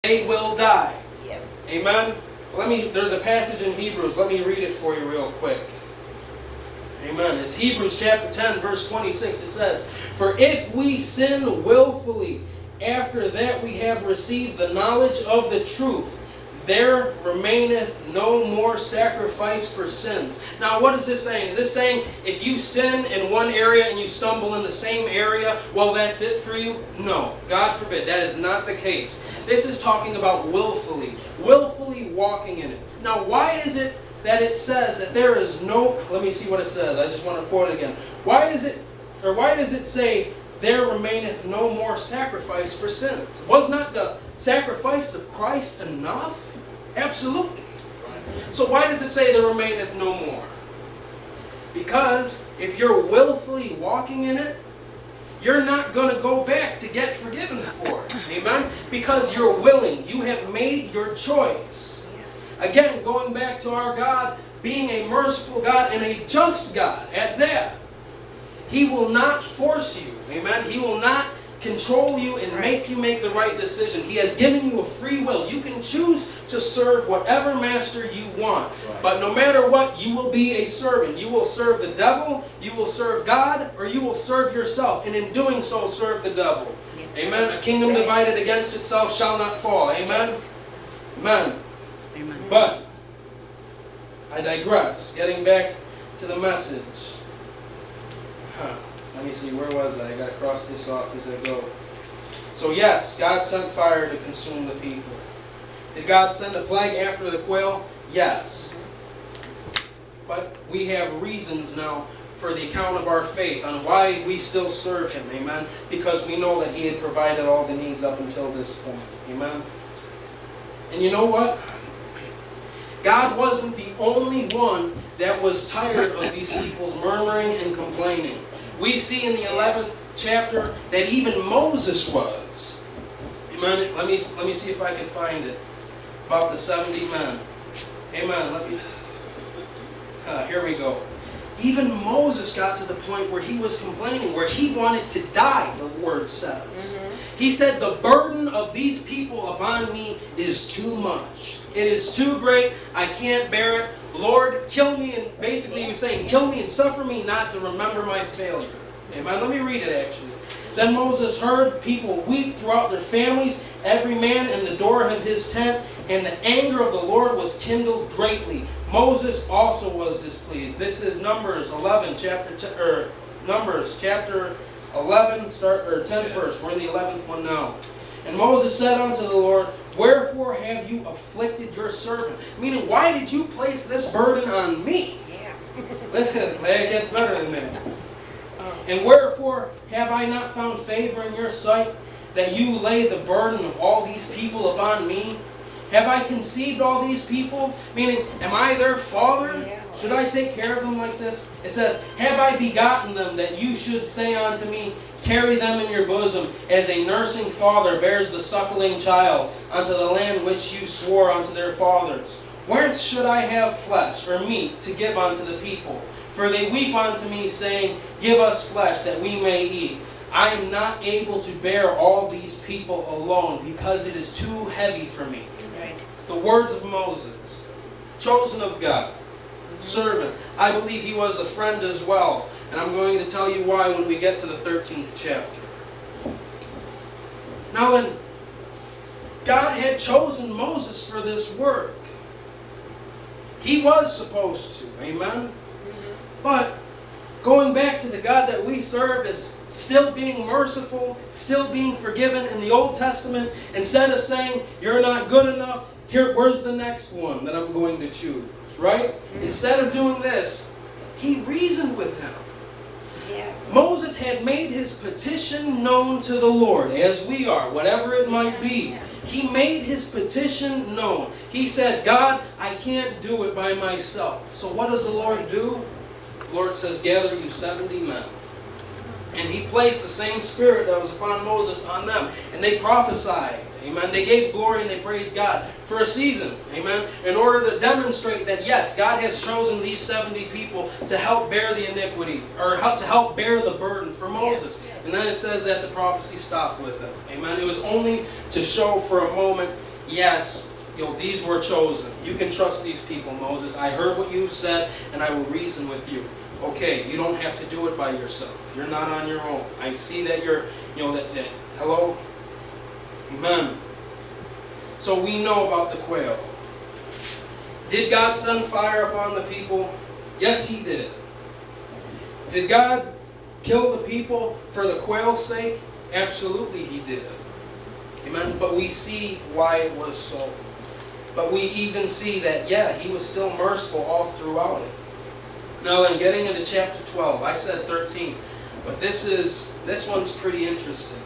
they will die. Yes. Amen. There's a passage in Hebrews. Let me read it for you real quick. Amen. It's Hebrews chapter 10, verse 26. It says, "For if we sin willfully, after that we have received the knowledge of the truth, there remaineth no more sacrifice for sins." Now, what is this saying? Is this saying if you sin in one area and you stumble in the same area, well, that's it for you? No. God forbid. That is not the case. This is talking about willfully walking in it. Now, why is it that it says that there is no... Let me see what it says. I just want to quote it again. Why does it say there remaineth no more sacrifice for sins? Was not the sacrifice of Christ enough? Absolutely. So why does it say there remaineth no more? Because if you're willfully walking in it, you're not going to go back to get forgiven for it. Amen? Because you're willing. You have made your choice. Again, going back to our God being a merciful God and a just God at that. He will not force you. Amen? He will not control you and make you make the right decision. He has given you a free will. You can choose to serve whatever master you want. But no matter what, you will be a servant. You will serve the devil, you will serve God, or you will serve yourself. And in doing so, serve the devil. Yes. Amen? A kingdom divided against itself shall not fall. Amen? Yes. Amen. Amen. But, I digress. Getting back to the message. Let me see, where was I? I got to cross this off as I go. So yes, God sent fire to consume the people. Did God send a plague after the quail? Yes. But we have reasons now for the account of our faith on why we still serve Him. Amen? Because we know that He had provided all the needs up until this point. Amen? And you know what? God wasn't the only one that was tired of these people's murmuring and complaining. We see in the 11th chapter that even Moses was. Amen. Let me see if I can find it. About the 70 men. Amen. Here we go. Even Moses got to the point where he was complaining, where he wanted to die, the word says. He said, "The burden of these people upon me is too much. It is too great. I can't bear it. Lord, kill me." And basically he was saying, kill me and suffer me not to remember my failure. Amen. Let me read it actually. "Then Moses heard people weep throughout their families, every man in the door of his tent, and the anger of the Lord was kindled greatly. Moses also was displeased." This is Numbers 11, Numbers chapter 11, 10th verse. We're in the 11th one now. "And Moses said unto the Lord, Wherefore have you afflicted your servant?" Meaning, why did you place this burden on me? Listen, it gets better than that. "And wherefore have I not found favor in your sight, that you lay the burden of all these people upon me? Have I conceived all these people?" Meaning, am I their father? Should I take care of them like this? It says, "Have I begotten them, that you should say unto me, Carry them in your bosom, as a nursing father bears the suckling child, unto the land which you swore unto their fathers? Whence should I have flesh or meat to give unto the people? For they weep unto me, saying, Give us flesh, that we may eat. I am not able to bear all these people alone, because it is too heavy for me." Right. The words of Moses, chosen of God, servant. I believe he was a friend as well. And I'm going to tell you why when we get to the 13th chapter. Now then, God had chosen Moses for this work. He was supposed to. Amen? But going back to the God that we serve is still being merciful, still being forgiven. In the Old Testament, instead of saying, "You're not good enough, where's the next one that I'm going to choose?" Right? Instead of doing this, He reasoned with him. Yes. Moses had made his petition known to the Lord, as we are, whatever it might be. He made his petition known. He said, "God, I can't do it by myself." So what does the Lord do? The Lord says, "Gather you 70 men." And He placed the same spirit that was upon Moses on them. And they prophesied. Amen. They gave glory and they praised God for a season. Amen. In order to demonstrate that, yes, God has chosen these 70 people to help bear the iniquity, or to help bear the burden for Moses. Yes, yes. And then it says that the prophecy stopped with him. Amen. It was only to show for a moment yes, these were chosen. You can trust these people, Moses. I heard what you said, and I will reason with you. Okay, you don't have to do it by yourself. You're not on your own. I see that you're, hello? Amen. So we know about the quail. Did God send fire upon the people? Yes, He did. Did God kill the people for the quail's sake? Absolutely He did. Amen. But we see why it was so. But we even see that, yeah, He was still merciful all throughout it. Now then, getting into chapter 12, I said 13, but this one's pretty interesting.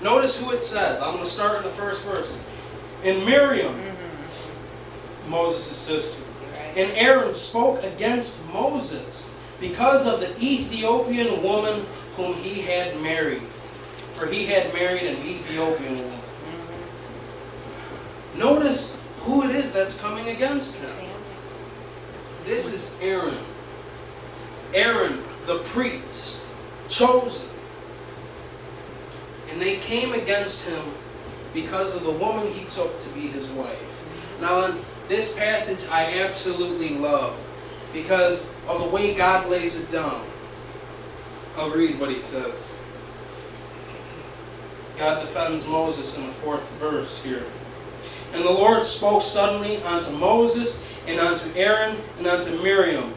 Notice who it says. I'm going to start in the first verse. And Miriam, Moses' sister, and Aaron spoke against Moses because of the Ethiopian woman whom he had married. For he had married an Ethiopian woman. Notice who it is that's coming against him. This is Aaron. Aaron, the priest, chosen. And they came against him because of the woman he took to be his wife. Now, in this passage I absolutely love because of the way God lays it down. I'll read what he says. God defends Moses in the 4th verse here. And the Lord spoke suddenly unto Moses, and unto Aaron, and unto Miriam.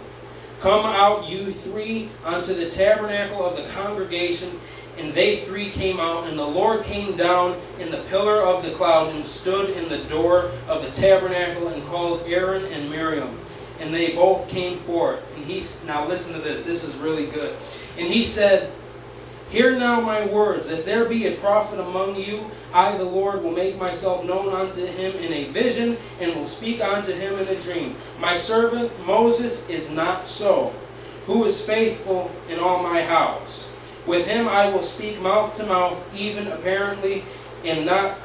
Come out, you three, unto the tabernacle of the congregation. And they three came out, and the Lord came down in the pillar of the cloud, and stood in the door of the tabernacle, and called Aaron and Miriam. And they both came forth. And now listen to this, this is really good. And he said, Hear now my words. If there be a prophet among you, I, the Lord, will make myself known unto him in a vision, and will speak unto him in a dream. My servant Moses is not so, who is faithful in all my house. With him I will speak mouth to mouth, even apparently, and not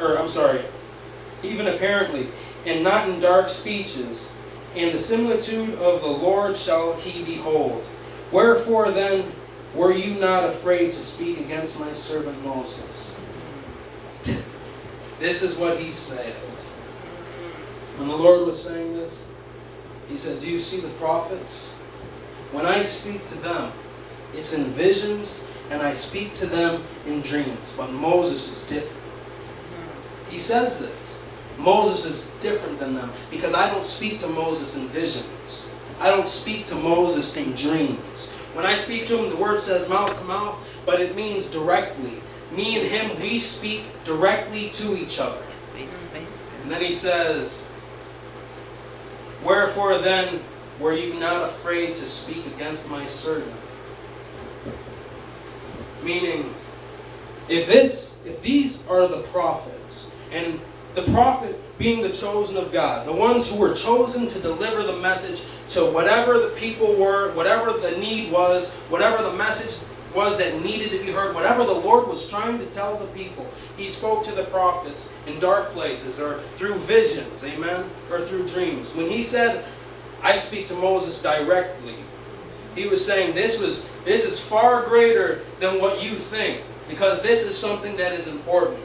in dark speeches. And the similitude of the Lord shall he behold. Wherefore then were you not afraid to speak against my servant Moses? This is what he says. When the Lord was saying this, he said, Do you see the prophets? When I speak to them, it's in visions, and I speak to them in dreams. But Moses is different. He says this. Moses is different than them because I don't speak to Moses in visions. I don't speak to Moses in dreams. When I speak to him, the word says mouth to mouth, but it means directly. Me and him, we speak directly to each other. And then he says, Wherefore then were you not afraid to speak against my servant? Meaning, if these are the prophets, and the prophet being the chosen of God, the ones who were chosen to deliver the message to whatever the people were, whatever the need was, whatever the message was that needed to be heard, whatever the Lord was trying to tell the people, He spoke to the prophets in dark places or through visions, amen, or through dreams. When He said, I speak to Moses directly, He was saying this is far greater than what you think, because this is something that is important.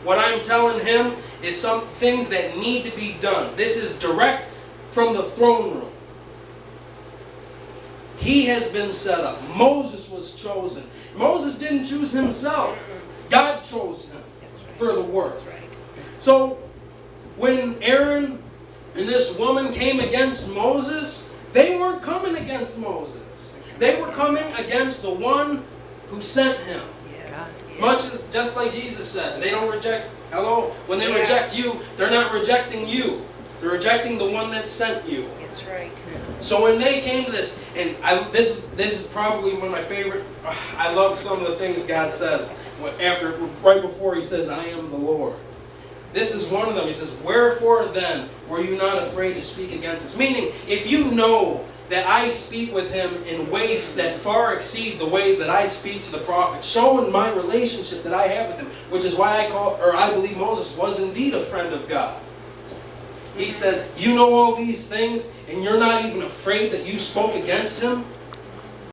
What I'm telling him is some things that need to be done. This is direct from the throne room. He has been set up. Moses was chosen. Moses didn't choose himself. God chose him for the work. So when Aaron and this woman came against Moses, they weren't coming against Moses. They were coming against the one who sent him. Much as, just like Jesus said, they don't reject, when they reject you, they're not rejecting you. They're rejecting the one that sent you. That's right. So when they came to this, and this is probably one of my favorite, I love some of the things God says. Right before He says, I am the Lord. This is one of them. He says, Wherefore then were you not afraid to speak against us? Meaning, if you know that I speak with him in ways that far exceed the ways that I speak to the prophet, showing my relationship that I have with him, which is why I believe Moses was indeed a friend of God. He says, you know all these things, and you're not even afraid that you spoke against him?